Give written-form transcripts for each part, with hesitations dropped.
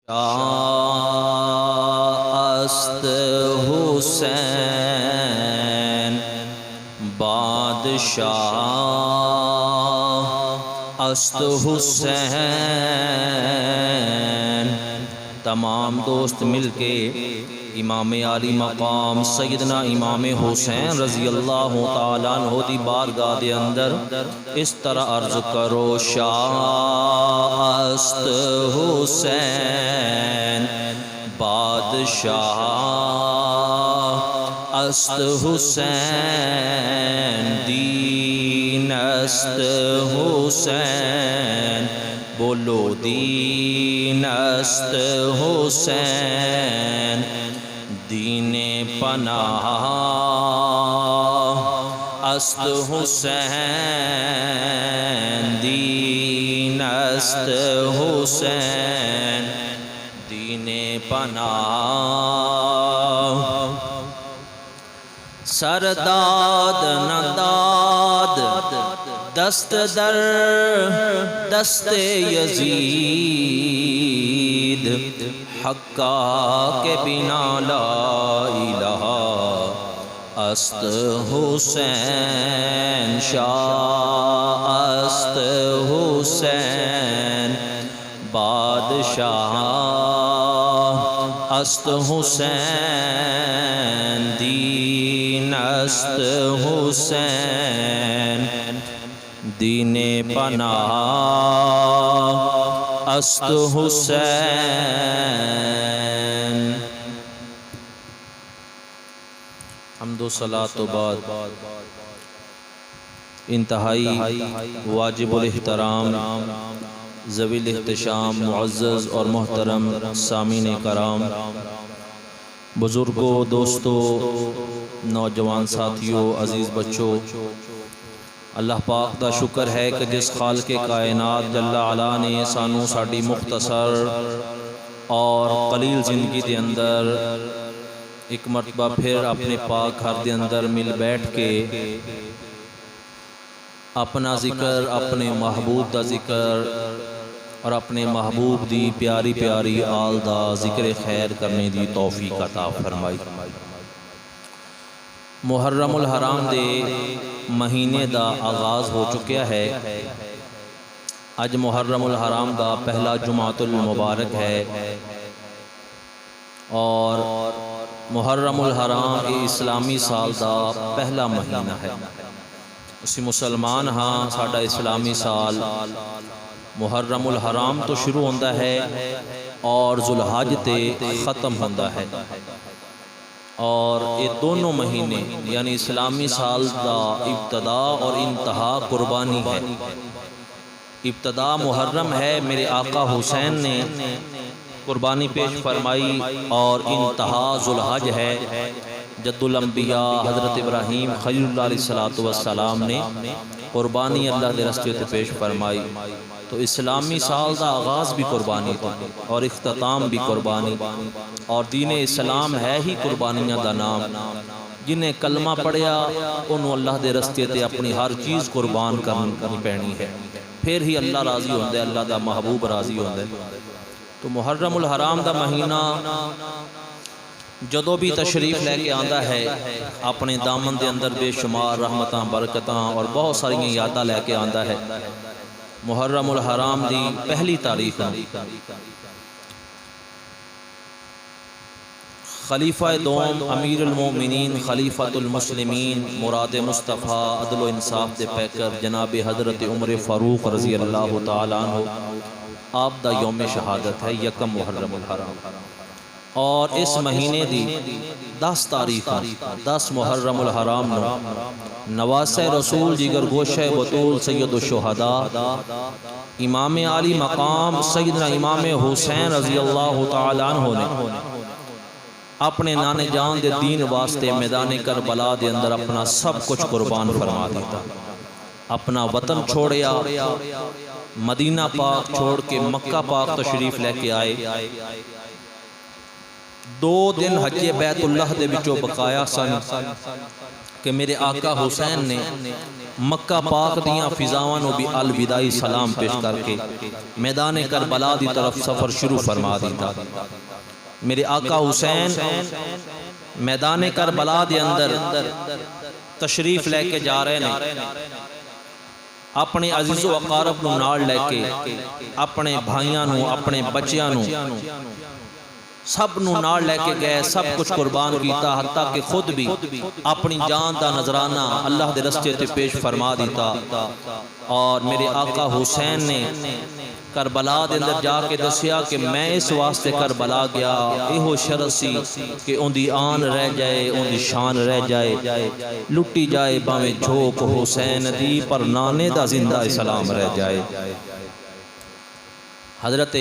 است حسین بادشاہ است حسین۔ تمام دوست مل کے امام عالی مقام سیدنا امام حسین رضی اللہ تعالیٰ عنہ دی بارگاہ دے اندر اس طرح عرض کرو، شاہ است حسین بادشاہ است حسین، دین است حسین، بولو دین است حسین، دین پناہ است حسین، دین است حسین، دین پناہ۔ سرداد نداد دست در دست یزید، حقا کے بنا لا الہ است حسین، شاہ است حسین بادشاہ است حسین، دین است حسین، دین پناہ است حسین۔ حمد و صلاۃ و بعد انتہائی واجب الاحترام ذوی الاحتشام معزز اور محترم سامعین کرام، بزرگوں، دوستوں، نوجوان ساتھیوں، عزیز بچوں، اللہ پاک دا شکر ہے کہ جس خالق کائنات جل علا نے سانو ساڈی مختصر اور قلیل زندگی دے اندر ایک مرتبہ پھر اپنے پاک گھر دے اندر مل بیٹھ کے اپنا ذکر، اپنے محبوب دا ذکر اور اپنے محبوب دی پیاری پیاری آل دا ذکر خیر کرنے دی توفیق عطا فرمائی۔ محرم الحرام دے مہینے دا آغاز ہو چکیا ہے۔ اج محرم الحرام دا پہلا جمعۃ المبارک ہے، اور محرم الحرام اسلامی سال دا پہلا مہینہ ہے۔ اسی مسلمان ہاں ساڈا اسلامی سال محرم الحرام تو شروع ہوتا ہے اور ذوالحج تے ختم ہوتا ہے، اور یہ دونوں مہینے یعنی اسلامی سال دا ابتدا اور انتہا قربانی ہے۔ ابتدا محرم ہے، میرے آقا حسین نے قربانی پیش فرمائی، اور انتہا ذوالحج ہے، جد الانبیاء حضرت ابراہیم خلیل اللہ علیہ السلام نے قربانی اللہ دے رستے تے پیش فرمائی۔ تو اسلامی سال دا آغاز بھی قربانی تھا اور اختتام بھی قربانی، اور دین اسلام ہے ہی قربانیاں دا نام۔ جنہیں کلمہ پڑھیا انہوں اللہ دے رستے تے اپنی ہر چیز قربان کرنی پینی ہے، پھر ہی اللہ راضی ہوندہ ہے، اللہ دا محبوب راضی ہوندہ ہے۔ تو محرم الحرام دا مہینہ جدو بھی تشریف لے کے آندا ہے اپنے دامن دے اندر بے شمار رحمتاں، برکتاں اور بہت ساری یاداں لے کے آندا ہے۔ محرم الحرام دی پہلی تاریخ خلیفہ دوم امیر المومنین خلیفۃ المسلمین مراد مصطفیٰ عدل و انصاف دے پیکر جناب حضرت عمر فاروق رضی اللہ تعالیٰ عنہ آپ دا یوم شہادت ہے، یکم محرم الحرام، اور اس مہینے دی 10 تاریخ 10 محرم الحرام نواسہ رسول جگر گوشہ بطول سید الشہداء امام عالی مقام سیدنا امام حسین رضی اللہ تعالیٰ عنہ نے اپنے نانے جان دے دین واسطے میدان کربلا دے اندر اپنا سب کچھ قربان فرما دیتا، اپنا وطن چھوڑیا، مدینہ پاک چھوڑ کے مکہ پاک تشریف لے کے آئے۔ 2 دن حج بیت اللہ دے وچوں بقایا سن کہ میرے آقا حسین نے مکہ پاک دیاں فضاواں نو بھی الوداعی سلام پیش کر کے میدان کربلا دی طرف سفر شروع فرما دیتا۔ میرے آقا حسین میدان کربلا دے اندر تشریف لے کے جا رہے ہیں، اپنے عزیز و اقارب نو نال لے کے، اپنے بھائیاں نو، اپنے بچیاں نو، سب نو نال لے کے گئے، سب کچھ قربان کیتا، حتیٰ کہ خود بھی اپنی جان دا نذرانہ اللہ دے رستے تے پیش فرما دیتا۔ اور میرے آقا حسین نے کربلا دے اندر جا کے دسیا کہ میں اس واسطے کربلا گیا، ایہو شرط سی کہ ان دی آن رہ جائے، ان دی شان رہ جائے، لٹی جائے باویں جھوک حسین دی، پر نانے دا زندہ اسلام رہ جائے۔ حضرت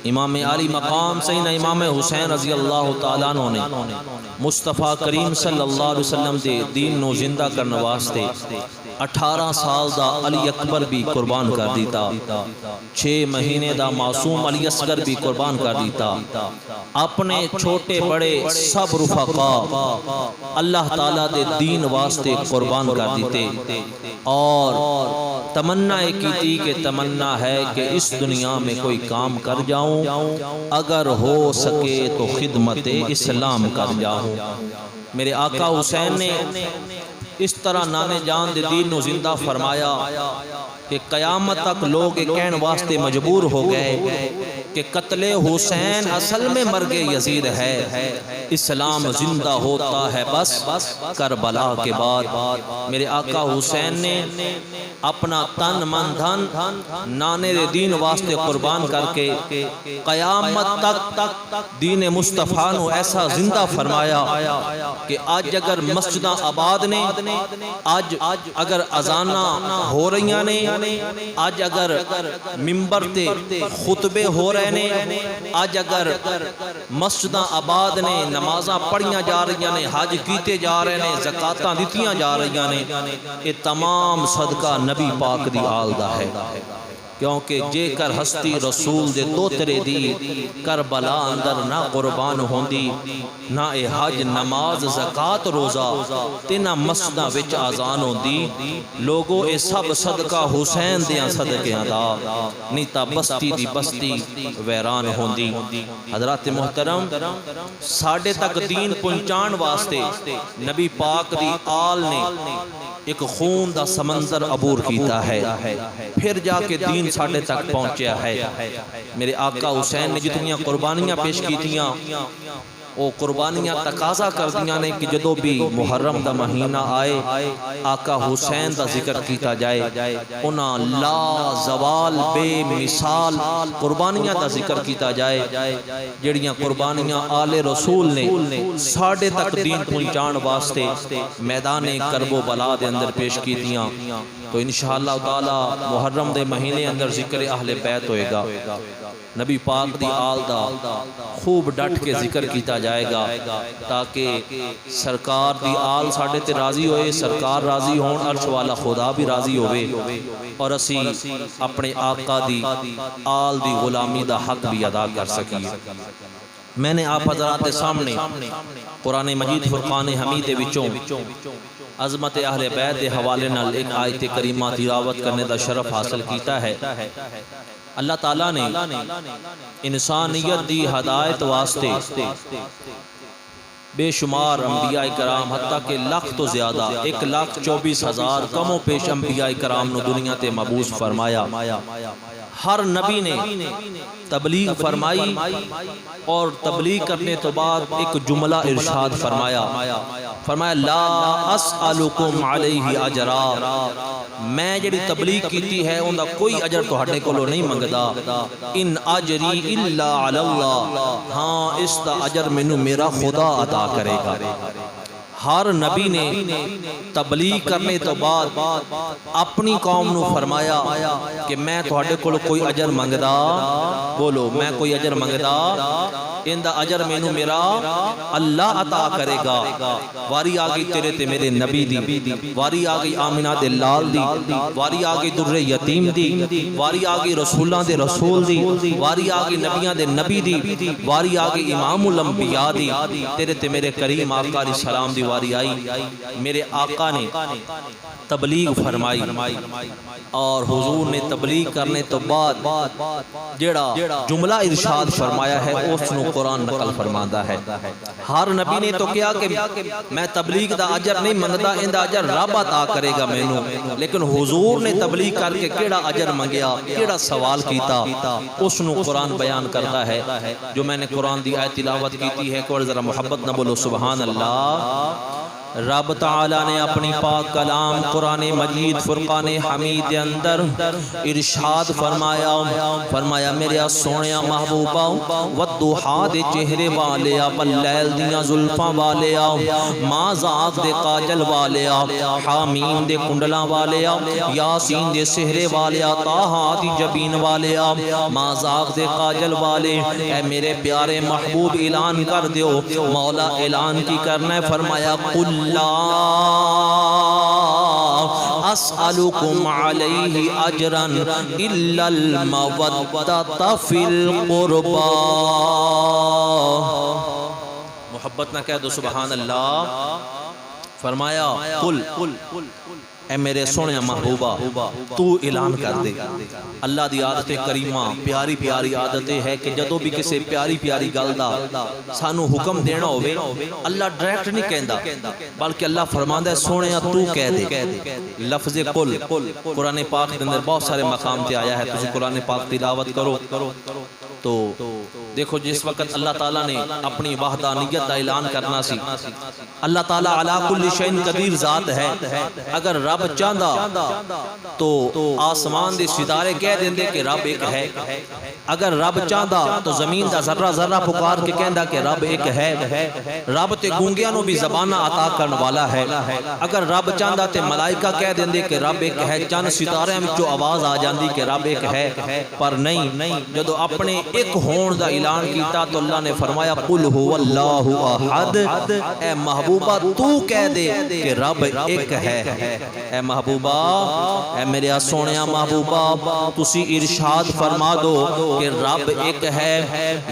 امام علی مقام سیدنا امام حسین رضی اللہ تعالیٰ عنہ نے مصطفیٰ کریم صلی اللہ علیہ وسلم دے دین نو زندہ کرنے واسطے 18 سال دا علی اکبر بھی قربان کر دیتا، 6 مہینے دا معصوم علی اصغر بھی قربان کر دیتا، اپنے چھوٹے بڑے سب رفقا اللہ تعالیٰ دے دین واسطے قربان کر دیتے، اور تمنا کی تھی کہ تمنا ہے کہ اس دنیا میں کوئی کام کر جاؤں، اگر ہو سکے تو خدمت اسلام کر جاؤں۔ میرے آقا حسین نے اس طرح نانے جان دے دین نو زندہ فرمایا کہ قیامت تک لوگ کہن واسطے مجبور ہو گئے کہ قتل حسین اصل میں مرگ یزید ہے، اسلام زندہ ہوتا ہے بس کربلا کے بعد۔ میرے آقا حسین نے اپنا تن من دھن نانے دے دین واسطے قربان کر کے قیامت تک دین مصطفیٰ نو ایسا زندہ فرمایا کہ آج اگر مسجداں آباد نے، آج اگر اذاناں ہو رہیاں نے، آج اگر منبر تے خطبے ہو رہے نے، آج اگر مسجداں آباد نے، نمازاں پڑھیاں جا رہیاں نے، حج کیتے جا رہے نے، زکاتاں دیتیاں جا رہیاں نے، یہ تمام صدقہ نبی پاک دی آل دا ہے، کیونکہ جے کر ہستی رسول دے دوترے دی کربلا اندر نہ قربان ہوندی، نہ اے حج نماز زکات روزہ تے نہ مسجداں وچ آزان ہوندی، لوگوں اے سب صدقہ حسین دیاں صدقیاں دا، نیتا بستی دی بستی ویران ہوندی۔ حضرات محترم، ساڑھے تک دین پہنچان واسطے نبی پاک دی آل نے ایک خون دا سمندر عبور کیتا ہے، پھر جا کے دین ساڑھے تک پہنچیا ہے۔ میرے آقا حسین نے جتنیاں قربانیاں پیش کیتیاں، وہ قربانیاں تقاضا کر دیاں نے کہ جدو بھی محرم دا مہینہ آئے، آقا حسین دا ذکر کیتا جائے، انہاں لا زوال بے مثال قربانیاں دا ذکر کیتا جائے، جڑیاں قربانیاں آل رسول نے ساڑھے تک دین پہنچان واسطے میدان کرب و بلا دے اندر پیش کیتیاں۔ تو انشاءاللہ تعالی محرم دے مہینے اندر ذکر اہل بیت ہوئے گا، نبی پاک دی آل دا خوب ڈٹ کے ذکر کیتا جائے گا، تاکہ سرکار دی آل ساڑھے تے راضی ہوئے، سرکار راضی ہون، عرش والا خدا بھی راضی ہوئے، اور اسی اپنے آقا دی آل دی غلامی دا حق بھی ادا کر سکیے۔ میں نے آپ حضرات سامنے قرآن مجید فرقان حمید وچوں عظمت اہل بیت دے حوالے نال ایک آیت کریمہ تلاوت کرنے دا شرف حاصل کیتا ہے۔ اللہ تعالیٰ نے انسانیت دی ہدایت واسطے بے شمار انبیاء کرام، حتیٰ کہ لاکھ تو زیادہ 1,24,000 کم و پیش انبیاء کرام نو دنیا تے مبعوث فرمایا۔ ہر نبی نے تبلیغ فرمائی، اور تبلیغ کرنے تو بعد ایک جملہ ارشاد فرمایا لا اسألکم علیہ اجرا، میں جڑی تبلیغ کیتی ہے ان دا کوئی اجر تو ہٹے کو نہیں منگدا، ان اجری الا علی اللہ، ہاں اس دا اجر مینوں میرا خدا عطا کرے گا۔ ہر نبی نے تبلیغ کرنے تو بعد اپنی قوم نو فرمایا کہ میں تہاڈے کول کوئی اجر منگدا، بولو میں کوئی اجر منگدا، ان دا اجر مینوں میرا اللہ عطا کرے گا۔ واری آگئی تیرے تے میرے نبی دی، واری آگئی آمنہ دے لال دی، واری آگئی در یتیم دی، واری آگئی رسولاں دے رسول دی، واری آگئی نبیاں دے نبی دی، واری آگئی امام الانبیاء دی، تیرے تے میرے کریم آقا علیہ السلام دی واری آئی میرے آقا نے تبلیغ فرمائی اور حضور نے تبلیغ کرنے تو بعد جڑا جملہ ارشاد فرمایا ہے اس نو قرآن نقل فرماندا ہے. ہر نبی نے تو کیا کہ میں تبلیغ دا اجر نہیں منگدا ایندا اجر رب عطا کرے گا مینوں, لیکن حضور نے تبلیغ کر کے کیڑا اجر منگیا کیڑا سوال کیتا اس نو قرآن بیان کرتا ہے. جو میں نے قرآن دی آیت تلاوت کیتی ہے کوئی ذرا محبت نہ بولو سبحان اللہ. رب تعالی نے اپنی پاک کلام قرآن مجید فرقان حمید کے اندر ارشاد فرمایا میرے سونیا محبوبا والضحا دے چہرے والیا واللیل دیاں زلفاں والیا ما ذات دے کاجل والیا حامیم دے کنڈلاں والیا یاسین دے سہرے والیا طٰہٰ دی جبین والیا ما ذات دے کاجل والے. اے میرے پیارے محبوب اعلان کر دیو. مولا اعلان کی کرنا ہے فرمایا قل لا اسألکم علیہ اجرا الا المودۃ فی القربى. محبت نہ کہہ دو سبحان اللہ. فرمایا قل اے میرے سونے محبوبہ تو اعلان کر دے. اللہ دی عادت کریمہ پیاری پیاری عادت ہے کہ جدوں بھی کسی پیاری پیاری گل دا سانو حکم دینا ہوئے اللہ ڈائریکٹ نہیں کہندا بلکہ اللہ فرماندا ہے سونیا تو کہہ دے. لفظ قل قرآن پاک کے اندر بہت سارے مقام تے آیا ہے. تسی قرآن پاک تلاوت کرو تو دیکھو جس وقت اللہ تعالیٰ نے اپنی وحدانیت کا اعلان کرنا سی. اللہ تعالیٰ علی کل شیء قدیر ذات ہے. اگر رب چاہندا تو آسمان دے ستارے کہہ دیندے کہ رب ایک ہے. اگر رب چاہندا تو زمین دا ذرہ ذرہ پکار کے کہندا کہ رب ایک ہے. رب تے گونگیاں نو بھی زباناں عطا کرن والا ہے. اگر رب چاہندا تے ملائکہ کہہ دیندے کہ رب ایک ہے. چند ستاریاں وچوں آواز آ جاندی کہ رب ایک ہے. پر نہیں, جدو اپنے ایک ہون دا اعلان کیتا تو اللہ نے فرمایا قل هو اللہ احد. اے محبوبہ تو کہہ دے کہ رب ایک ہے. اے محبوبہ اے میرے سونیا محبوبہ تسی ارشاد فرما دو کہ رب ایک ہے.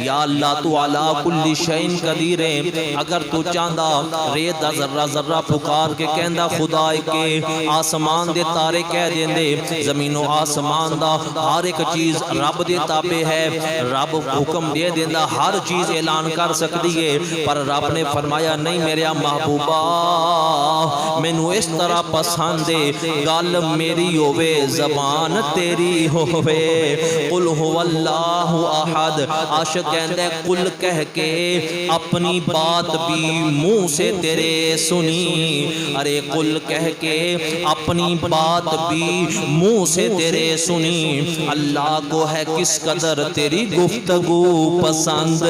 یا اللہ تو علی کل شیء قدیر. اگر تو چاہندا ریت دا ذرہ ذرہ پکار کے کہندا خدا کے آسمان دے تارے کہہ دیندے زمین و آسمان دا ہر ایک چیز رب دے تابع ہے. رب حکم دے دیندہ ہر چیز اعلان کر سکتی ہے. پر رب نے فرمایا نہیں میرے محبوبہ مینوں اس طرح پسند ہے گل میری ہووے زبان تیری ہووے. قل هو اللہ احد. عاشق کہندا ہے قل کہہ کے اپنی بات بھی منہ سے تیرے سنی. ارے قل کہہ کے اپنی بات بھی منہ سے تیرے سنی. اللہ کو ہے کس قدر تیری گفتگو پسند.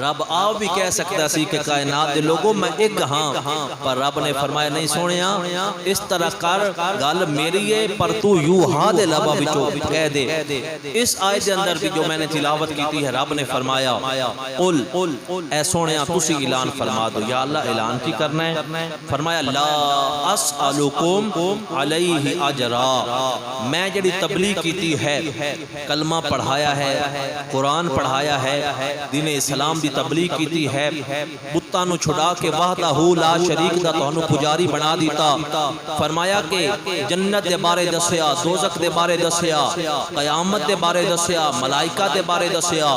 رب آپ بھی کہہ سکتا سی کہ کائنات دے لوگوں میں ایک ہاں, پر رب نے فرمایا نہیں سونیا اس طرح کر گل میری ہے پر تو یوں ہاں دے لبا بچو کہہ دے. اس آیت دے اندر بھی جو میں نے تلاوت کی ہے رب نے فرمایا قل اے سونیا تسی اعلان فرما دو. یا اللہ اعلان کی کرنا ہے. فرمایا لا اسألکم علیہ اجرا. میں جڑی تبلیغ کیتی ہے کلمہ پڑھایا ہے قرآن پڑھایا ہے دین اسلام دی تبلیغ کیتی ہے بتاں نو چھڑا کے وحدہ لا شریک دا تانوں پجاری بنا دیتا. فرمایا کہ جنت دے بارے دسیا دوزخ دے بارے دسیا قیامت دے بارے دسیا ملائکہ دے بارے دسیا.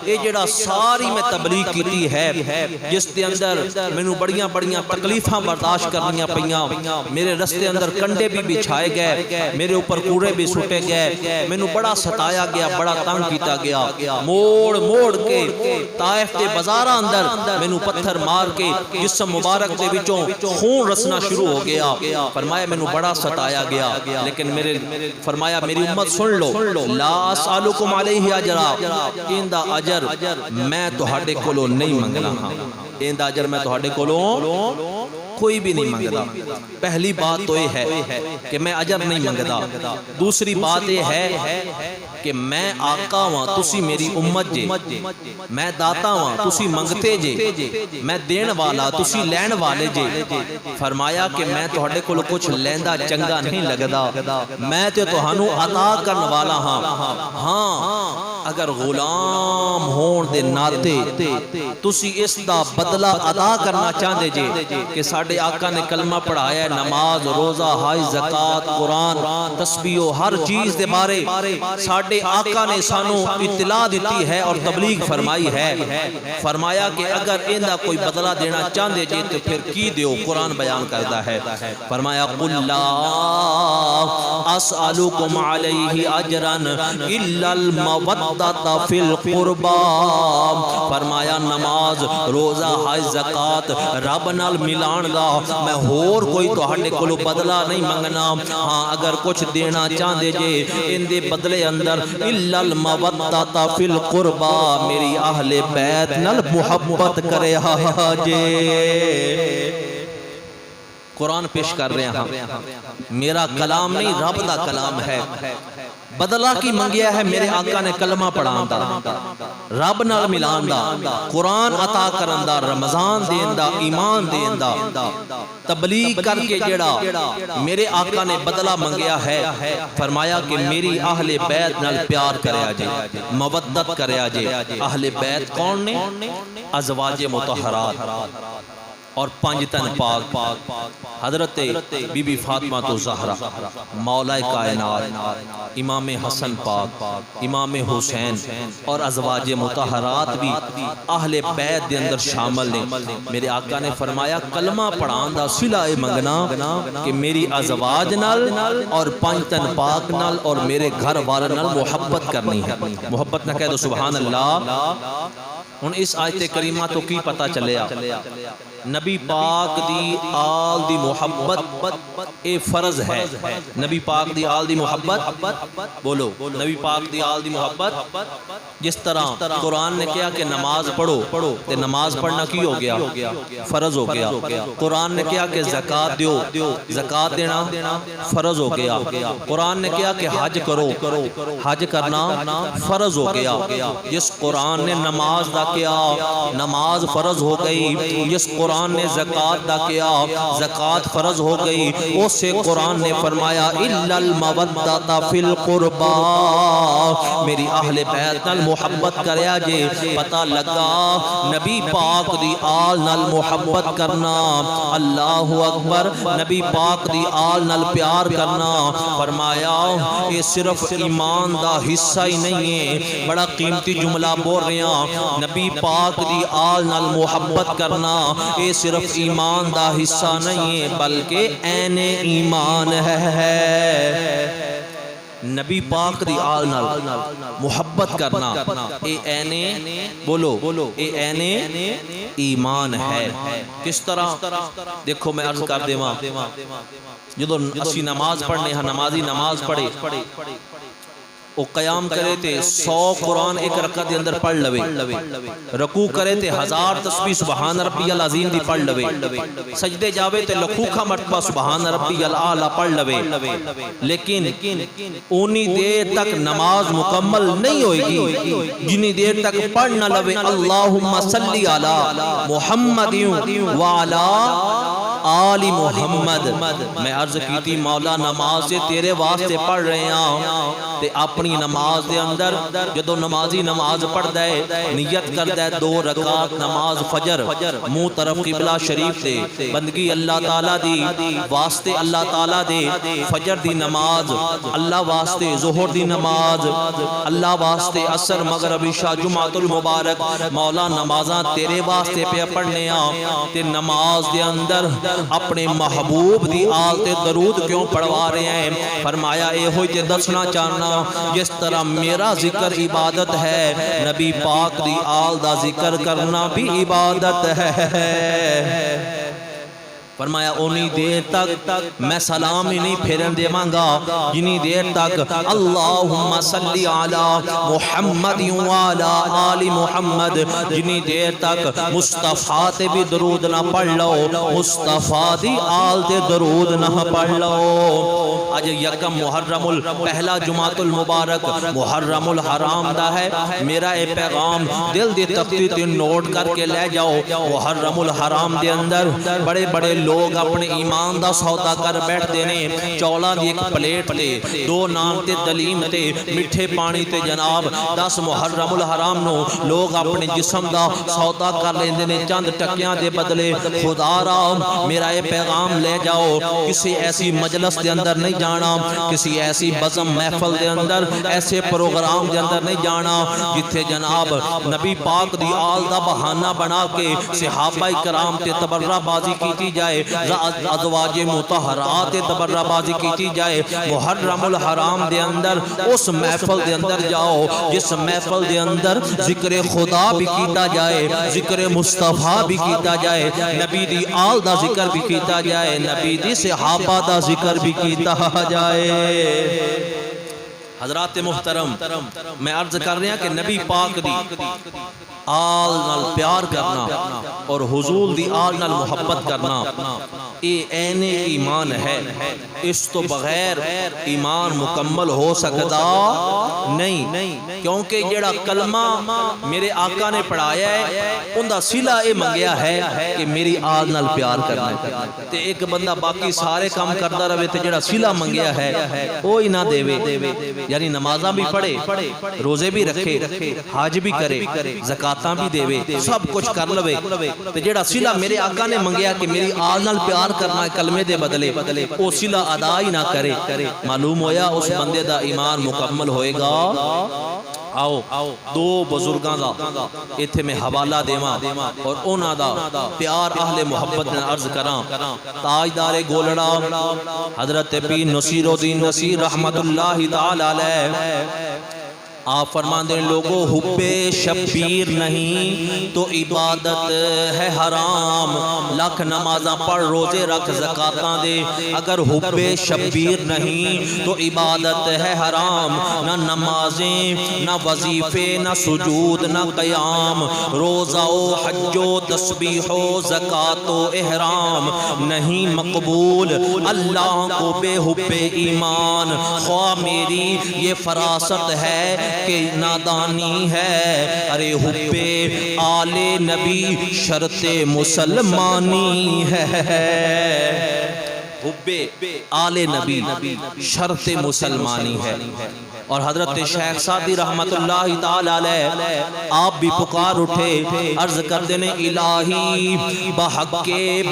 اے جڑا ساری میں تبلیغ کیتی ہے جس دے اندر مینوں بڑیاں بڑیاں تکلیفاں برداشت کرنیاں پیاں. میرے رستے اندر کنڈے بھی بچھائے گئے میرے اوپر کوڑے بھی سٹے گئے. مینوں بڑا ستایا گیا بڑا تنگ کیتا گیا. موڑ موڑ کے طائف دے بازاراں اندر مینوں پتھر مار کے جسم مبارک دے وچوں خون رسنا شروع ہو گیا. فرمایا مینوں بڑا ستایا گیا لیکن میرے فرمایا میری امت سن لو لا اسالکم علیہ اجرا. ایندا اجر میں تہاڈے کولوں نہیں منگنا ہاں. ایندا اجر میں تہاڈے کولوں کوئی بھی نہیں منگدا. پہلی بات تو یہ ہے کہ میں اجر نہیں منگدا. دوسری بات یہ ہے کہ میں آقا ہاں تسی میری امت جے. میں داتا ہاں تسی منگتے جے. میں دین والا تسی لین والے جے. فرمایا کہ میں تہاڈے کول کچھ لیندا چنگا نہیں لگدا. میں تے تہانوں عطا کرن والا ہاں. ہاں اگر غلام ہون دے ناتے تسی اس دا بدلہ ادا کرنا چاہتے جے کہ ساڈے آقا نے کلمہ پڑھایا ہے, نماز, روزہ, حج, زکات, قرآن, تسبیح و ہر چیز دے بارے ساڈے آقا نے سانو اطلاع دیتی ہے اور تبلیغ فرمائی ہے. فرمایا کہ اگر ایندا کوئی بدلہ دینا چاہتے جے تو پھر کی دیو. قرآن بیان کرتا ہے. فرمایا قل لا اسألکم علیہ اجرا الا المودۃ فی القربى. فرمایا نماز, روزہ, حج, زکات رب نال ملان دا میں ہور کوئی تہاڈے کولوں بدلہ نہیں منگنا. ہاں اگر کچھ دینا چاہندے جے ان دے بدلے اندر الا المودۃ فی القربى, میری اہل بیت نال محبت کرے جے. قرآن پیش کر رہے ہیں, میرا کلام نہیں رب دا کلام ہے. بدلہ کی منگیا ہے میرے آقا نے کلمہ پڑھان دا, رب نال ملان دا, قرآن عطا کرن دا, رمضان دین دا, ایمان دین دا. تبلیغ کر کے جڑا میرے آقا نے بدلہ منگیا ہے. فرمایا کہ میری اہل بیت نال پیار کریا جے, مودت کریا جے. اہل بیت کون نے؟ ازواج مطہرات اور پانچ تن پاک, حضرت بی بی فاطمہ تو زہرا, مولا کائنات, امام حسن پاک, امام حسین اور ازواج مطہرات بھی اہل بیت دے اندر شامل نے. میرے آقا نے فرمایا کلمہ پڑھان دا صلہ منگنا کہ میری ازواج نال اور پانچ تن پاک نال اور میرے گھر والے نال محبت کرنی ہے. محبت نہ کہہ دو سبحان اللہ. ہن اس آیت کریمہ تو کی پتہ چلیا, نبی پاک دی آل دی محبت اے فرض ہے. نبی پاک دی آل دی محبت, بولو نبی پاک دی آل دی محبت. جس طرح قرآن نے کہا کہ نماز پڑھو, تے نماز پڑھنا کی ہو گیا؟ فرض ہو گیا. قرآن نے کہا کہ زکات دیو, زکات دینا فرض ہو گیا. قرآن نے کہا کہ حج کرو, حج کرنا فرض ہو گیا. جس قرآن نے نماز دا کیا, نماز فرض ہو گئی. جس قرآن نے زکات دا کیا, زکات فرض ہو گئی. اس سے قرآن نے فرمایا الا المودۃ فی القربى, میری اہل بیت نال محبت کریا جے. پتہ لگا نبی پاک دی آل نال محبت کرنا, اللہ اکبر, نبی پاک دی آل نال پیار کرنا. فرمایا یہ صرف ایمان دا حصہ ہی نہیں ہے, بڑا قیمتی جملہ بول رہے ہیں. نبی پاک دی آل نال محبت کرنا یہ صرف ایمان دا حصہ نہیں ہے بلکہ عین ایمان ہے. نبی پاک دی آل نال محبت کرنا اے عین, بولو اے عین ایمان ہے. کس طرح دیکھو میں عرض کر دیواں, جدو اسی نماز پڑھنے ہاں, نمازی نماز پڑھے وہ قیام کرے تے 100 قرآن ایک رکعت دے اندر پڑھ لوے, رکوع کرے تے 1000 تسبیح سبحان ربی العظیم دی پڑھ لوے, سجدے جاوے تے لکھوکھا مرتبہ سبحان ربی الاعلی پڑھ لوے. لیکن اونی دیر تک نماز مکمل نہیں ہوئے گی جنی دیر تک پڑھ نہ لوے اللہم صلی علی محمد وعلا آل محمد. میں عرض کی تھی مولا نماز سے تیرے واسطے پڑھ رہے ہیں, تے اپنی نماز دے اندر جدو نمازی نماز پڑھ دے نیت کر دے 2 رکعت نماز فجر, منہ طرف قبلہ شریف دے, بندگی اللہ تعالیٰ دی واسطے, اللہ تعالیٰ دے. فجر دی نماز اللہ واسطے, ظہر دی نماز اللہ واسطے, عصر مغرب عشاء جمعۃ المبارک مولا نمازاں تیرے واسطے پہ پڑھنے آں. تے نماز دے اندر اپنے محبوب دی آل تے درود کیوں پڑھوا رہے ہیں؟ فرمایا اے ہوئی تے دسنا چاہنا جس طرح میرا ذکر عبادت ہے, نبی پاک دی آل دا ذکر کرنا بھی عبادت ہے. فرمایا اونی دیر تک میں سلام ہی نہیں پھیرن دے مانگا جنی دیر تک اللہم صلی علی محمد وعلی آل محمد، جنی دیر تک مصطفیٰ تے بھی درود نہ پڑھ لو، مصطفیٰ دی آل تے درود نہ پڑھ لو۔ آج یکم محرم پہلا جمعۃ المبارک محرم الحرام دا ہے۔ میرا اے پیغام دل دی تختی تے نوٹ کر کے لے جاؤ۔ محرم الحرام دے اندر بڑے بڑے لوگ اپنے ایمان دا سودا کر بیٹھتے نے، چولاں دی ایک پلیٹ تے، 2 نان تے دلیم تے، میٹھے پانی تے جناب 10 محرم الحرام نو لوگ اپنے جسم دا سودا کر لیندے نے چند ٹکیاں دے بدلے۔ خدا را میرا یہ پیغام لے جاؤ، کسی ایسی مجلس دے اندر نہیں جانا، کسی ایسی بزم محفل دے اندر، ایسے پروگرام دے اندر نہیں جانا جتھے جناب نبی پاک دی آل دا بہانہ بنا کے صحابہ کرام تے تبرہ بازی کیتی جائے، ازواج مطہرات تبرہ بازی کیتی جائے۔ محرم الحرام دے اندر اس محفل دے اندر جاؤ جس محفل دے اندر ذکر خدا بھی کیتا جائے، ذکر مصطفیٰ بھی کیتا جائے، نبی دی آل دا ذکر بھی کیتا جائے، نبی دی صحابہ دا ذکر بھی کیتا جائے۔ حضرات محترم، میں عرض کر رہا کہ نبی پاک دی آل نال پیار کرنا اور حضور دی آل نال محبت کرنا یہ عین ایمان ہے۔ اس تو بغیر ایمان مکمل ہو سکتا نہیں، کیونکہ جڑا کلمہ میرے آقا نے پڑھایا ہے ان دا صلہ یہ منگیا ہے کہ میری آل نال پیار کرنا ہے۔ تے ایک بندہ باقی سارے کام کرتا رہے تے جڑا صلہ منگیا ہے وہ ہی نہ دے، یعنی نمازاں بھی پڑھے، روزے بھی رکھے، حج بھی کرے، زکاتاں بھی دے، سب کچھ کر لوے، تے جڑا صلہ میرے آقا نے منگیا کہ میری آل نال پیار کرنا ہے کلمے دے بدلے، وہ صلہ ادا ہی نہ کرے، معلوم ہویا اس بندے دا ایمان مکمل ہوئے گا۔ آؤ 2 بزرگاں دا ایتھے میں حوالہ دیواں اور انہاں دا پیار اہل محبت نے عرض کراں۔ تاجدار گولڑا حضرت پیر نصیر الدین نصیر رحمت اللہ تعالی علیہ آپ فرماندے لوگوں حب شبیر نہیں تو عبادت ہے حرام، لاکھ نمازاں پڑھ روزے رکھ زکاتاں دے، اگر حب شبیر نہیں تو عبادت ہے حرام، نہ نمازیں نہ وظیفے نہ سجود نہ قیام، روزہ و حج و تسبیح و زکات و احرام، نہیں مقبول اللہ کو بے حب ایمان۔ خواہ میری یہ فراست ہے کہ نادانی ہے، ارے حب آل نبی شرط مسلمانی ہے، حب آل نبی شرط مسلمانی ہے۔ اور حضرت شیخ سعدی رحمت اللہ تعالی علیہ آپ بھی پکار اٹھے، عرض کر دینے الہی بحق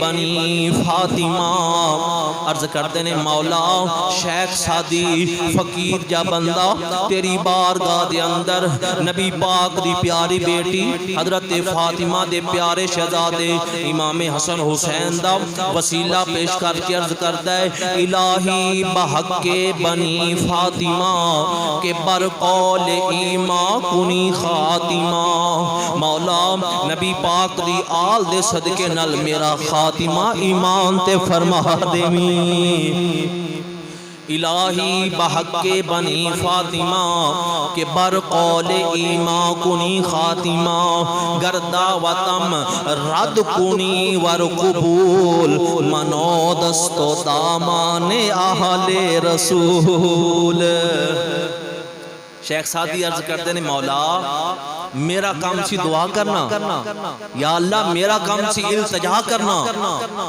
بنی فاطمہ، عرض کر دینے مولا شیخ سعدی فقیر جا بندہ تیری بارگاہ دے اندر نبی پاک دی پیاری بیٹی حضرت فاطمہ دے پیارے شہزادے امام حسن حسین دا وسیلہ پیش کر کے عرض کرتا ہے الہی بحق بنی فاطمہ کہ بر قول ایمان کنی خاتمہ، مولا نبی پاک دی آل دے صدقے نال میرا خاتمہ ایمان تے فرما دیویں۔ الہی بحق بنی فاطمہ کہ بر قول ایمان کنی خاتمہ، گردہ وطم رد کنی ور قبول، منو دست و دامان اہل رسول۔ شیخ سعدی عرض کرتے ہیں مولا میرا کام سی دعا کرنا، یا اللہ میرا کام سی التجا کرنا،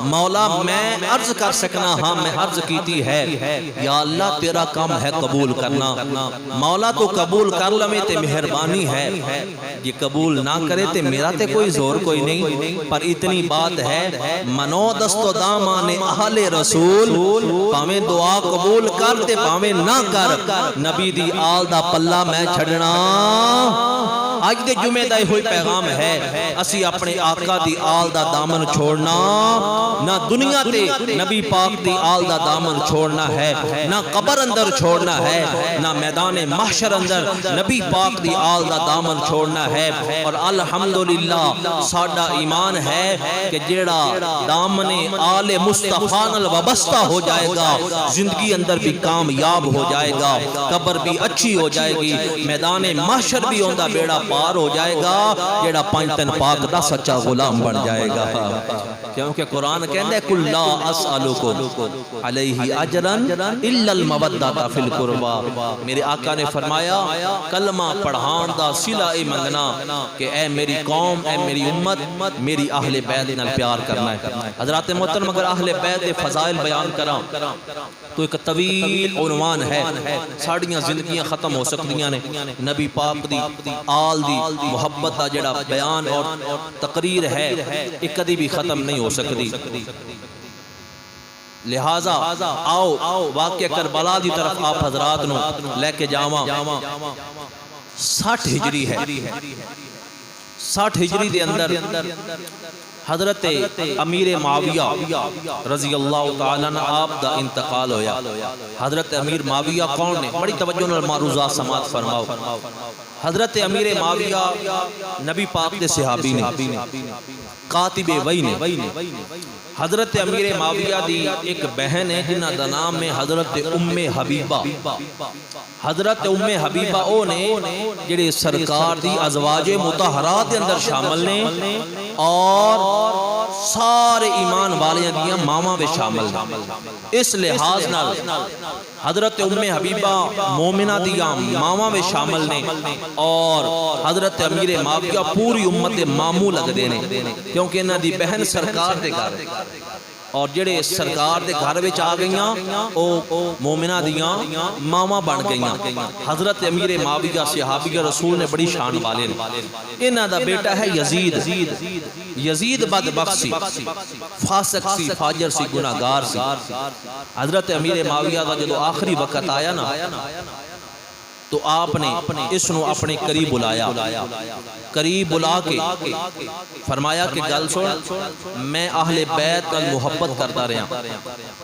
مولا میں عرض کر سکنا ہاں میں عرض کیتی ہے، یا اللہ تیرا کام ہے قبول کرنا، مولا تو قبول کر لمیں تے مہربانی ہے، یہ قبول نہ کرے تے میرا تے کوئی زور کوئی نہیں، پر اتنی بات ہے منو دست و دامان اہل رسول، پاویں دعا قبول کر تے پاویں نہ کر، نبی دی آل دا پلہ میں چھڑنا اج دے جمعے دا ہوئی پیغام ہے اسی اپنے آقا دی آل دا دامن چھوڑنا نہ دنیا تے نبی پاک دی آل دا دامن چھوڑنا ہے نہ قبر اندر چھوڑنا ہے نہ میدان محشر اندر نبی پاک دی آل دا دامن چھوڑنا ہے اور الحمدللہ ساڈا ایمان ہے کہ جیڑا دامن آل مصطفیٰ نال وابستہ ہو جائے گا زندگی اندر بھی کامیاب ہو جائے گا قبر بھی اچھی ہو جائے گی میدان محشر بھی ہوندہ بیڑا پار ہو جائے گا جیڑا پنجتن پاک دا سچا غلام بن جائے گا کیونکہ قرآن کہندے کل لا اسألکم علیہ اجرن الا المودۃ فی القربى میرے آقا نے فرمایا کلمہ پڑھان دا صلہ منگنا کہ اے میری قوم اے میری امت میری اہل بیت نال پیار کرنا ہے حضرات محترم اگر اہل بیت فضائل بیان کراں تو ایک طویل عنوان ہے ساڑیاں زندگیاں ختم ہو سکتیاں نے نبی پاک دی آل دی محبت دا جڑا بیان اور تقریر ہے ایک کدی بھی ختم نہیں ہو سکتی لہذا آؤ واقعہ کربلا دی طرف آپ حضرات نو لے کے جاواں 60 ہجری ہے 60 ہجری دے اندر حضرت امیر معاویہ رضی اللہ تعالیٰ عنہ آپ دا انتقال ہویا حضرت امیر معاویہ کون نے بڑی توجہ نال معروضات سماعت فرماؤ حضرت امیر معاویہ نبی پاک دے صحابی نے کاتب وحی نے حضرت امیر معاویہ دی ایک بہن ہے جنہ دا نام ہے حضرت ام حبیبہ حضرت ام حبیبہ او نے جڑے سرکار دی ازواج مطہرات دے اندر شامل نے اور سارے ایمان والیاں دیاں ماما بھی شامل نے اس لحاظ نال حضرت ام حبیبہ مومنہ دیاں ماما بھی شامل نے اور حضرت امیر معاویہ پوری امت مامو لگ دینے کیونکہ انہاں دی بہن سرکار دے گھر اور جڑے سرکار دے گھر وچ آ گئیاں او مومنہ دیاں ماما بن گئیاں حضرت امیر معاویہ صحابی رسول نے بڑی شان والے نے انہاں دا بیٹا ہے یزید بدبخت سی فاسق سی فاجر سی گناہگار سی حضرت امیر معاویہ دا جدو آخری وقت آیا نا تو آپ نے اس نو اپنے قریب بلایا قریب بلا کے فرمایا کہ گل سن میں اہل بیت کا محبت کرتا رہا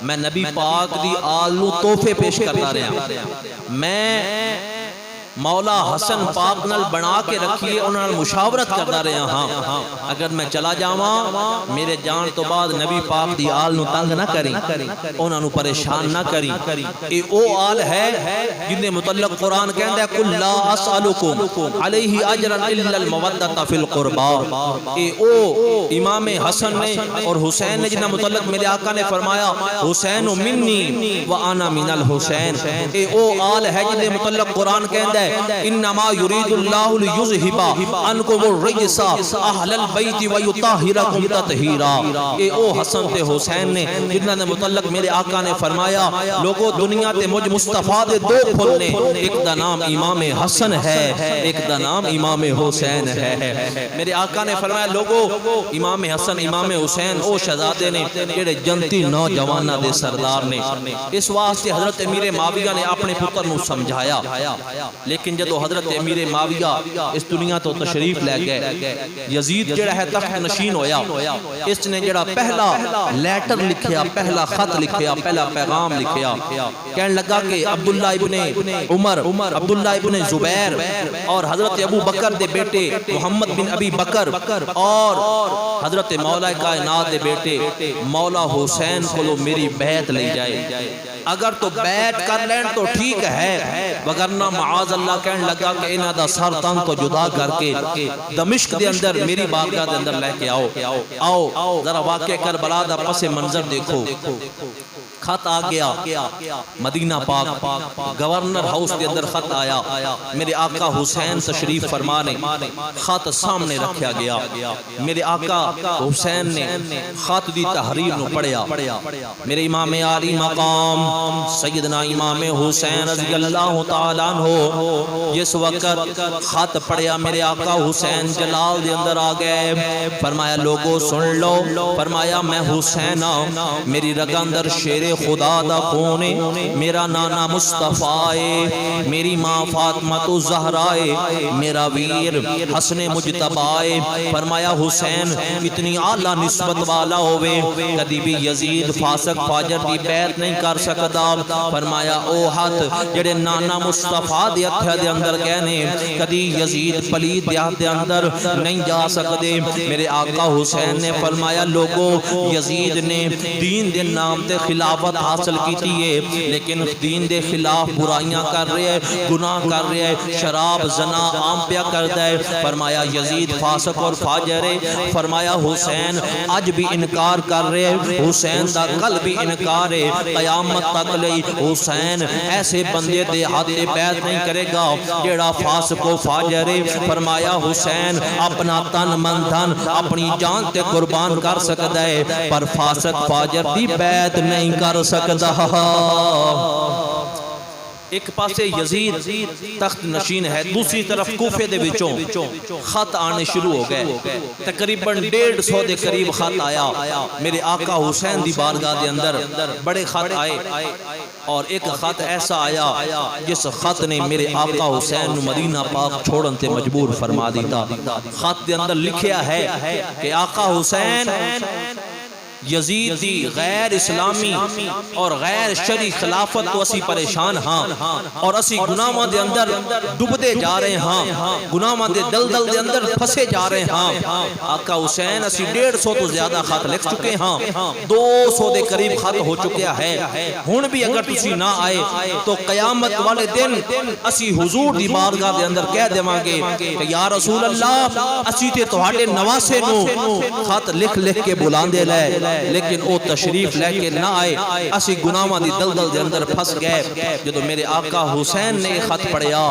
میں نبی پاک دی آل نو تحفے پیش کرتا رہا میں مولا حسن پاک نال بنا کے رکھیے انہاں نال مشاورت کرتا رہا ہاں اگر میں چلا جاواں میرے جان تو بعد نبی پاک دی آل نو تنگ نہ کریں انہاں نو پریشان نہ کریں اے او آل ہے جن متعلق قرآن کہندا ہے کل لا اسالکم علیہ اجرا الا المودۃ فی القربى اے او امام حسن نے اور حسین نے جن متعلق میرے آقا نے فرمایا حسین منی وانا من الحسین اے او آل ہے جن متعلق قرآن کہندا ہے انما یرید اللہ لیذہب عنکم الرجس اہل البیت ویطہرکم تطہیرا اے او حسن تے حسین نے جنہاں نے متعلق میرے آقا نے فرمایا لوگوں دنیا تے مجھ مصطفیٰ دے دو پھل نے ایک دا نام امام حسن ہے ایک دا نام امام حسین ہے میرے آقا نے فرمایا لوگوں امام حسن امام حسین او شہزادے نے جڑے جنتی نوجواناں دے سردار نے اس واسطے حضرت امیر معاویہ نے اپنے پتر نو سمجھایا لیکن جدو حضرت امیر معاویہ اس دنیا تو تشریف لے گئے یزید جڑا ہے تخت نشین ہویا اس نے جڑا پہلا لیٹر لکھیا پہلا خط لکھیا پہلا پیغام لکھیا کہنے لگا کہ عبداللہ ابن عمر عبداللہ ابن زبیر اور حضرت ابو بکر دے بیٹے محمد بن ابی بکر اور حضرت مولا کائنات دے بیٹے مولا حسین کو میری بیعت لے جائے اگر تو بیعت کر لین تو ٹھیک ہے وگرنہ معاذ اللہ کہنے لگا کہ انہاں دا سر تن تو جدا کر کے دمشق دے اندر میری بارگاہ دے اندر لے کے آؤ ذرا واقع کربلا دا پس منظر دیکھو خط آ گیا مدینہ پاک گورنر ہاؤس کے اندر خط آیا میرے آقا حسین تشریف فرمانے خط سامنے رکھا گیا میرے آقا حسین نے خط دی تحریر نو پڑھیا میرے امام عالی مقام سیدنا امام حسین رضی اللہ تعالیٰ عنہ جس وقت خط پڑھیا میرے آقا حسین جلال دے اندر آ گئے فرمایا لوگو سن لو فرمایا میں حسین میری رگ اندر شیر خدا دا خون ہے، میرا نانا مصطفیٰ ہے، میری ماں فاطمہ الزہرا ہے، میرا ویر حسن مجتبیٰ ہے۔ فرمایا حسین اتنی اعلیٰ نسبت والا ہوئے کدی بھی یزید فاسق فاجر دی بیعت نہیں کر سکتا۔ فرمایا او ہاتھ جڑے نانا مصطفیٰ دے ہتھے دے اندر کہنے کدی یزید پلید دے ہاتھ دے اندر نہیں جا سکتے۔ میرے آقا حسین نے فرمایا لوگو یزید نے دین دے نام تے خلافت حاصل کیتی ہے لیکن دین دے خلاف برائیاں کر رہے ہیں، گناہ کر رہے ہیں، شراب زنا عام پیا کرتا ہے۔ فرمایا یزید فاسق اور فاجر ہے۔ فرمایا حسین آج بھی انکار کر رہے ہیں، حسین دا کل بھی انکار ہے، قیامت تک لئی حسین ایسے بندے دے ہاتھ بیعت نہیں کرے گا جیڑا فاسق و فاجر ہے۔ فرمایا حسین اپنا تن من دھن اپنی جان تے قربان کر سکتا ہے پر فاسق فاجر دی بیعت نہیں کر سکتا۔ ایک پاسے یزید تخت نشین ہے، دوسری طرف کوفے دے وچوں خط آنے شروع ہو گئے، تقریباً 150 دے قریب خط آیا میرے آقا حسین دی بارگاہ دے اندر، بڑے خط آئے اور ایک خط ایسا آیا جس خط نے میرے آقا حسین نو مدینہ پاک چھوڑن تے مجبور فرما دیتا۔ خط دے اندر لکھیا ہے کہ آقا حسین یزید دی غیر اسلامی اور غیر شرعی خلافت تو اسی پریشان ہاں اور اسی گناہاں دے اندر ڈوبدے جا رہے ہاں، گناہاں دے دلدل دے اندر پھسے جا رہے ہاں۔ آقا حسین اسی 150 تو زیادہ خط لکھ چکے ہاں، 200 دے قریب خط ہو چکیا ہے۔ ہن بھی اگر تسی نہ آئے تو قیامت والے دن اسی حضور دی بارگاہ دے اندر کہہ دیواں گے کہ یا رسول اللہ اسی تے تہاڈے نواسے نو خط لکھ لکھ کے بلاندے لے لیکن او تشریف لے کے نہ آئے، اسی گناہاں دی دلدل دے اندر پھس گئے۔ جدو میرے آقا حسین نے خط پڑھیا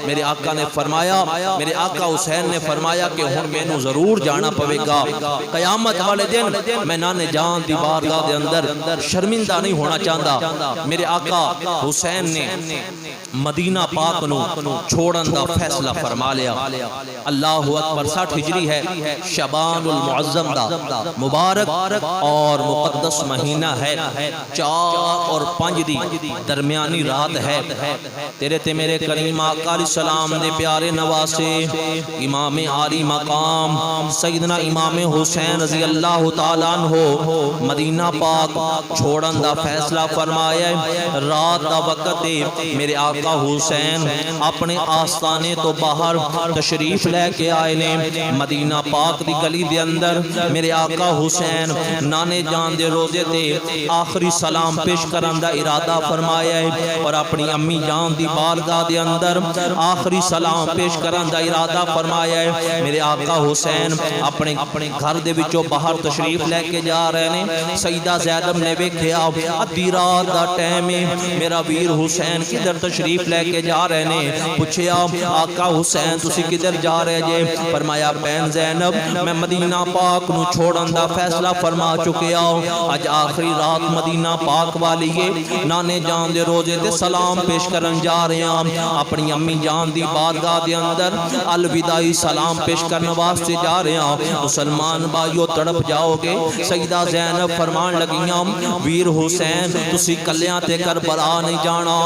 میرے آقا نے فرمایا، میرے آقا حسین نے فرمایا کہ ہن مینوں ضرور جانا پوے گا قیامت والے دن، میں نانے جان دی بارگاہ دے اندر شرمندہ نہیں ہونا چاہتا۔ میرے آقا حسین نے مدینہ پاک نو چھوڑن دا فیصلہ فرما لیا۔ اللہ اکبر، 60 ہجری ہے، شعبان المعظم دا مبارک اور مقدس مہینہ ہے، 4 اور 5 دی درمیانی رات ہے۔ تیرے تے میرے کریم آقا علیہ السلام دے پیارے نواسے امام عالی مقام سیدنا امام حسین رضی اللہ تعالیٰ عنہ مدینہ پاک چھوڑن دا فیصلہ فرمایا ہے۔ رات دا وقت میرے آقا حسین اپنے آستانے تو باہر تشریف لے کے آئے نے۔ مدینہ پاک دی گلی دے اندر میرے آقا حسین نانے جان دے روزے تے آخری سلام پیش کرن دا ارادہ فرمایا ہے اور اپنی امی جان دی بارگاہ دے اندر آخری سلام پیش کرن دا ارادہ فرمایا ہے۔ میرے آقا حسین اپنے گھر دے وچوں باہر تشریف لے کے جا رہے نے۔ سیدہ زینب نے ویکھیا ادھی رات دا ٹائم ہے، میرا ویر حسین کدھر تشریف لے کے جا رہے نے؟ پوچھیا آقا حسین تسی کدھر جا رہے جے؟ فرمایا بہن زینب میں مدینہ پاک نو چھوڑن دا فیصلہ فرما چکے آؤ، اج آخری رات مدینہ پاک والی ہے، نانے جان دے روزے تے سلام پیش کرن جا رہے ہیں، اپنی امی جان دی بارگاہ دے اندر الوداعی سلام پیش کرنے واسطے جا رہے ہیں۔ مسلمان بھائیو تڑپ جاؤ گے۔ سیدہ زینب فرمان لگیاں ویر حسین تسی کلیاں تے کربلا نہیں جانا،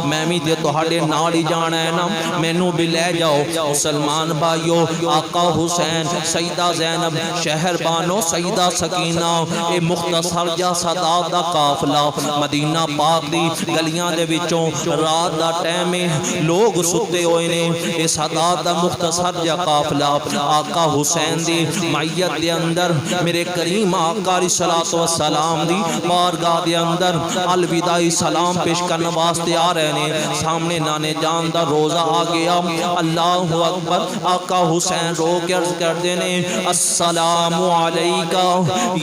میں بھی تے تہاڈے نال ہی جانا ہے نا، مینوں بھی لے جاؤ۔ مسلمان بھائیو آقا حسین سیدہ زینب شہر بانو سیدہ سکینہ اے مختصر جا سادات دا قافلہ مدینہ پاک دی گلیاں دے وچوں رات دا ٹائم لوگ ستے ہوئے نے، اے سادات دا مختصر جا قافلہ آقا حسین دی معیت دے اندر میرے کریم آقا علیہ السلام دی بارگاہ دے اندر الوداعی سلام پیش کرنے واسطے آ رہے نے۔ سامنے نانے جان دا روزہ آ گیا، اللہ اکبر، آقا حسین رو کے عرض کر دینے السلام علیکہ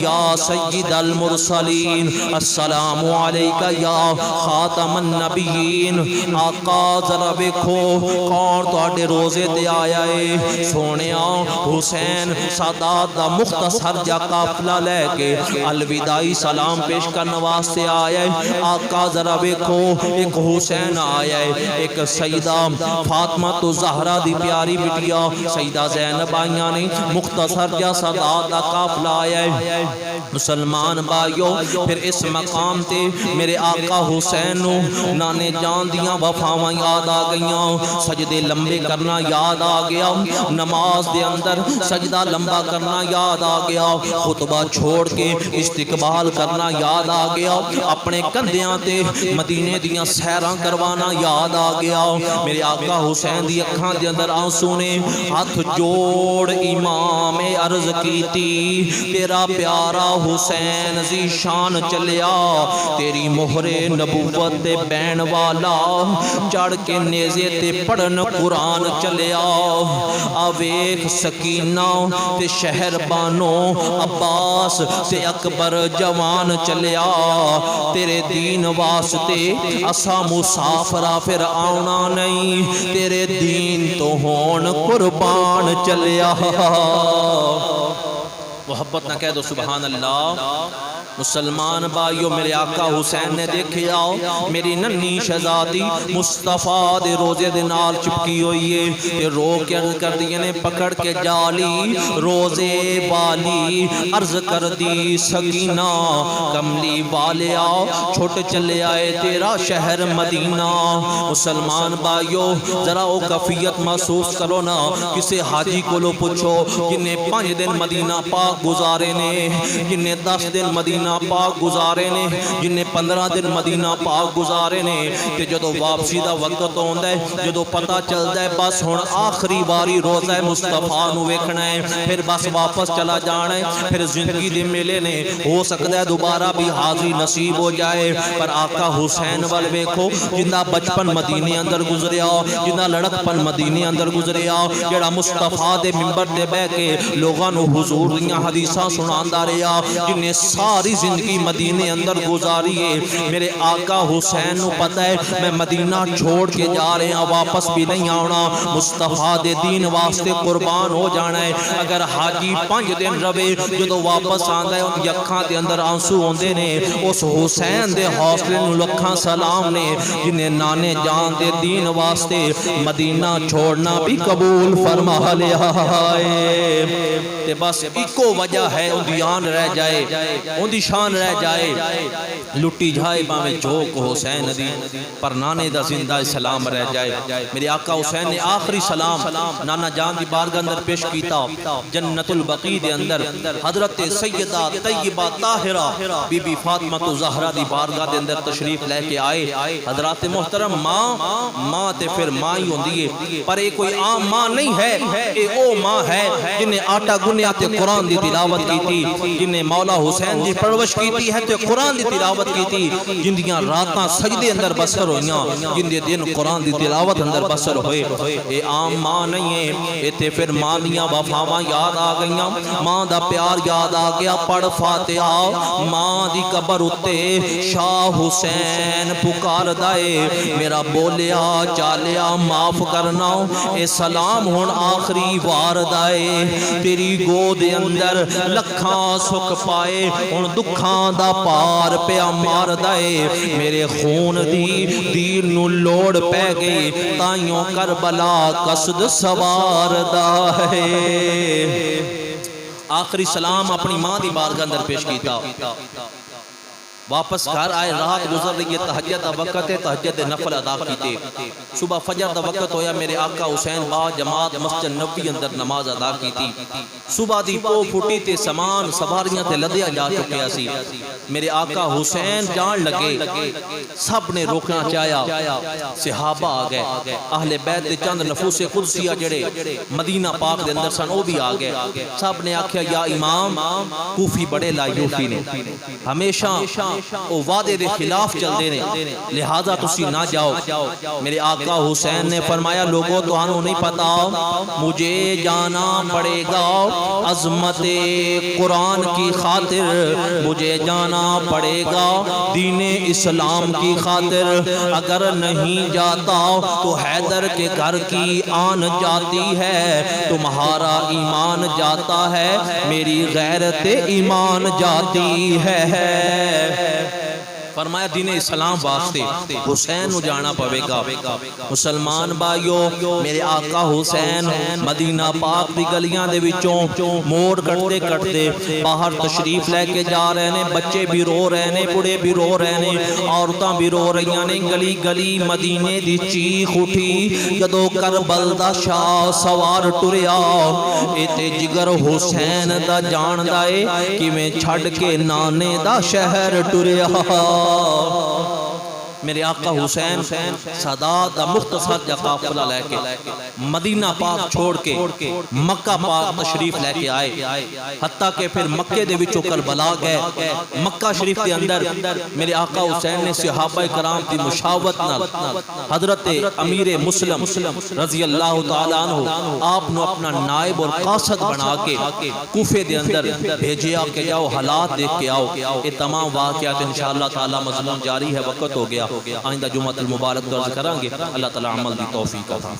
یا سید المرسلین، السلام علیکہ یا خاتم النبیین۔ آقا ذرا بیکھو کون تواڈے روزے تے آیا ہے؟ سونیا حسین سادات دا مختصر جا قافلہ لے کے الوداعی سلام پیش کرنے واسطے آیا ہے۔ آقا ذرا بیکھو ایک حسین آیا ہے، ایک سیدہ فاطمہ الزہرا دی پیاری بٹیا سیدہ زینب آئیاں نے، مختصر جا سادات دا قافلہ آیا ہے۔ مسلمان بھائیو پھر اس مقام تے میرے آقا حسین نو نانے جان دیاں وفاواں یاد آ گئیاں، سجدے لمبے کرنا یاد آ گیا، نماز دے اندر سجدہ لمبا کرنا یاد آ گیا، خطبہ چھوڑ کے استقبال کرنا یاد آ گیا، اپنے کندھیاں تے مدینے دیاں سیراں کروانا یاد آ گیا۔ میرے آقا حسین دی اکھاں دے اندر آنسو نے، ہاتھ جوڑ امام عرض کیتی تیرا پیارا حسین ذی شان چلیا، تیری مہر نبوت تے بین والا، چڑھ کے نیزے تے پڑھن قرآن چلیا، آویخ سکینہ تے شہر بانو عباس تے اکبر جوان چلیا، تیرے دین واسطے اسا مسافرہ پھر آنا نہیں، تیرے دین تو ہون قربان چلیا۔ محبت نہ کہہ دو سبحان اللہ۔ مسلمان بھائیو میرے آقا حسین نے دیکھیا میری ننی شہزادی مصطفیٰ دے روزے دے نال چپکی ہوئی ہے، تے رو کے عرض کر دی نے پکڑ کے جالی روزے والی، عرض کر دی سکینہ کملی والیا چھوٹ چلے آئے تیرا شہر مدینہ۔ مسلمان بھائیو ذرا وہ کفیت محسوس کرو نا، کسے حاجی کو لو پوچھو جنہیں 5 دن مدینہ پاک گزارے نے، جنہیں 10 دن مدینہ پاک گزارے نے، جنہیں 15 دن مدینہ پاک گزارے نے، کہ جدو واپسی دا وقت ہوندہ ہے، جدو پتہ چلتا ہے بس ہن آخری باری روزہ مصطفیٰ نو ویکھنا ہے، پھر بس واپس چلا جانا ہے، پھر زندگی دے میلے نے ہو سکتا ہے دوبارہ بھی حاضری نصیب ہو جائے، پر آقا حسین وال ویکھو جنہ بچپن مدینے اندر گزریا، جنہ لڑکپن مدینے اندر گزریا، جڑا مصطفیٰ دے منبر تے بہ کے لوگاں نو حضور دیاں حدیثاں سناندا رہیا، جنہیں ساری زندگی مدینے اندر گزاری ہے۔ میرے آقا حسین نو پتہ ہے میں مدینہ چھوڑ کے جا رہے ہیں، واپس بھی نہیں آنا، مصطفیٰ دے دین واسطے قربان ہو جانا ہے۔ اگر حاجی 5 دن روے جدو واپس آندا ہے ان کی اکھاں دے اندر آنسو ہوندے نے، اس حسین دے حوصلے نو لکھاں سلام نے، جنہیں نانے جان دے دین واسطے مدینہ چھوڑنا بھی قبول فرما لیا ہے۔ تے بس ایکو وجہ ہے ان دی آن رہ جائے، ان دی شان رہ جائے، لٹی جائے باویں چوک حسین دی، پر نانے دا زندہ سلام رہ جائے۔ میرے آقا حسین نے آخری سلام نانا جان دی بارگاہ اندر پیش کیتا، جنت البقیع دے اندر حضرت سیدہ طیبہ طاہرہ بی بی فاطمہ زہرا دی بارگاہ دے اندر تشریف لے کے آئے۔ حضرات محترم ماں تے پھر ماں ہی ہوندی ہے، پر یہ کوئی عام ماں نہیں ہے، یہ او ماں ہے جنہیں آٹا گنیا تے قرآن دی تلاوت کی تھی، جنہیں مولا حسین دی پرورش کی ہے تے قرآن دی تلاوت کی تھی، جن دیاں راتاں سجدے اندر بسر ہوئیاں، جن دے دن قرآن دی تلاوت اندر بسر ہوئے۔ اے عام ماں نہیں ہے، اے تے پھر ماں دیاں وفاواں یاد آ گئیاں، ماں دا پیار یاد آ گیا۔ پڑھ فاتحہ ماں دی قبر اتے شاہ حسین پکار دائے، میرا بولیا چالیا معاف کرنا، اے سلام ہون آخری وار دائے، تیری گود اندر لکھاں سکھ پائے، ہن دکھاں دا پار پیا مار دائے، میرے خون دی دین نو لوڑ پہ گئی، تائیوں کربلا قصد سوار دائے۔ آخری سلام اپنی ماں دی بارگاہ اندر پیش کیتا، واپس گھر آئے، رات گزر رہی ہے، تہجد دا وقت ہے، تہجد نفل ادا کیتے، صبح فجر دا وقت ہویا، میرے آقا حسین با جماعت مسجد نبوی اندر نماز ادا کیتی، صبح دی پو پھوٹی تے سامان سواریاں تے لدیا جا چکیا سی، میرے آقا حسین جان لگے، سب نے روکنا چاہیا، صحابہ آ گئے، اہل بیت دے چند نفوس قدسیہ جڑے مدینہ پاک دے اندر سن وہ بھی آ گئے، سب نے آکھیا یا امام کوفی بڑے لایوفی نے، ہمیشہ وہ وعدے دے خلاف چل دے نے، لہذا تسی نہ جاؤ۔ میرے آقا حسین نے فرمایا لوگوں تو آنو نہیں پتا، مجھے جانا پڑے گا عظمت قرآن کی خاطر، مجھے جانا پڑے گا دین اسلام کی خاطر، اگر نہیں جاتا تو حیدر کے گھر کی آن جاتی ہے، تمہارا ایمان جاتا ہے، میری غیرت ایمان جاتی ہے۔ فرمایا دین اسلام واسطے حسین نو جانا پوے گا۔ مسلمان بھائیو، میرے آقا حسین مدینہ پاک دی گلیاں دے وچوں موڑ کٹتے کٹتے باہر تشریف لے کے جا رہے ہیں، بچے بھی رو رہے ہیں، بڑے بھی رو رہے ہیں، عورتاں بھی رو رہی ہیں، گلی گلی مدینے دی چیخ اٹھی جدو کربل دا شاہ سوار ٹریا، اے تے جگر حسین دا جان دائے کہ میں چھڑ کے نانے دا شہر ٹریا۔ میرے آقا حسین سادات دا مختصر جا قافلہ لے کے مدینہ پاک چھوڑ کے مکہ پاک تشریف لے کے آئے، حتیٰ کہ پھر مکہ دے وچوں کربلا گئے۔ مکہ شریف کے اندر میرے آقا حسین نے صحابہ کرام کی مشاورت نال حضرت امیر مسلم رضی اللہ تعالیٰ عنہ آپ نو اپنا نائب اور قاصد بنا کے کوفے دے اندر بھیجیا کہ جاؤ حالات دیکھ کے آؤ۔ یہ تمام واقعات انشاءاللہ تعالیٰ مضمون جاری ہے، وقت ہو گیا، آئندہ جمعۃ المبارک درج کریں گے۔ اللہ تعالیٰ عمل دی توفیق عطا